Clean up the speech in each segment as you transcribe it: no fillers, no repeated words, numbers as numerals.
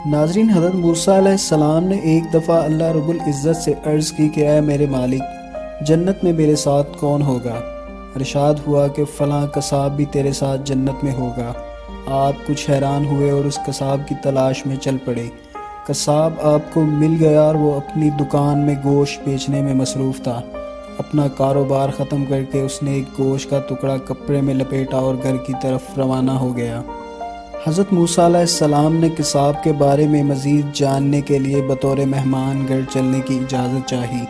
ناظرین، حضرت موسیٰ علیہ السلام نے ایک دفعہ اللہ رب العزت سے عرض کی کہ اے میرے مالک، جنت میں میرے ساتھ کون ہوگا؟ ارشاد ہوا کہ فلاں قصاب بھی تیرے ساتھ جنت میں ہوگا۔ آپ کچھ حیران ہوئے اور اس قصاب کی تلاش میں چل پڑے۔ قصاب آپ کو مل گیا اور وہ اپنی دکان میں گوشت بیچنے میں مصروف تھا۔ اپنا کاروبار ختم کر کے اس نے ایک گوشت کا ٹکڑا کپڑے میں لپیٹا اور گھر کی طرف روانہ ہو گیا۔ حضرت موسیٰ علیہ السلام نے قصاب کے بارے میں مزید جاننے کے لیے بطور مہمان گھر چلنے کی اجازت چاہی۔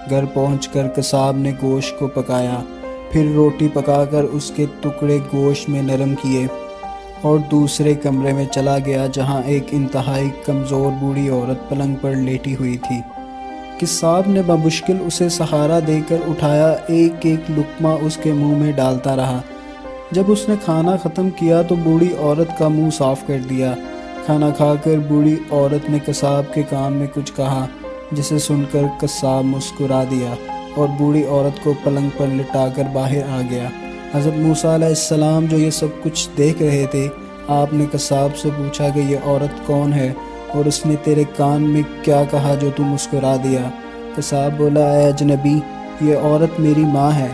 گھر پہنچ کر قصاب نے گوشت کو پکایا، پھر روٹی پکا کر اس کے ٹکڑے گوشت میں نرم کیے اور دوسرے کمرے میں چلا گیا جہاں ایک انتہائی کمزور بوڑھی عورت پلنگ پر لیٹی ہوئی تھی۔ قصاب نے بمشکل اسے سہارا دے کر اٹھایا، ایک ایک لقمہ اس کے منہ میں ڈالتا رہا۔ جب اس نے کھانا ختم کیا تو بوڑھی عورت کا منہ صاف کر دیا۔ کھانا کھا کر بوڑھی عورت نے قصاب کے کان میں کچھ کہا، جسے سن کر قصاب مسکرا دیا اور بوڑھی عورت کو پلنگ پر لٹا کر باہر آ گیا۔ حضرت موسیٰ علیہ السلام جو یہ سب کچھ دیکھ رہے تھے، آپ نے قصاب سے پوچھا کہ یہ عورت کون ہے اور اس نے تیرے کان میں کیا کہا جو تو مسکرا دیا؟ قصاب بولا، اے اجنبی، یہ عورت میری ماں ہے۔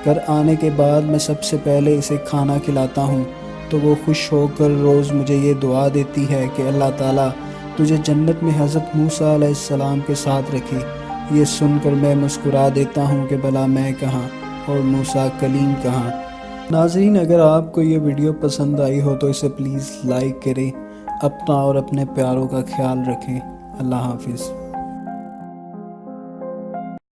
گھر آنے کے بعد میں سب سے پہلے اسے کھانا کھلاتا ہوں تو وہ خوش ہو کر روز مجھے یہ دعا دیتی ہے کہ اللہ تعالیٰ تجھے جنت میں حضرت موسیٰ علیہ السلام کے ساتھ رکھے۔ یہ سن کر میں مسکرا دیتا ہوں کہ بھلا میں کہاں اور موسیٰ کلیم کہاں۔ ناظرین، اگر آپ کو یہ ویڈیو پسند آئی ہو تو اسے پلیز لائک کریں، اپنا اور اپنے پیاروں کا خیال رکھیں۔ اللہ حافظ۔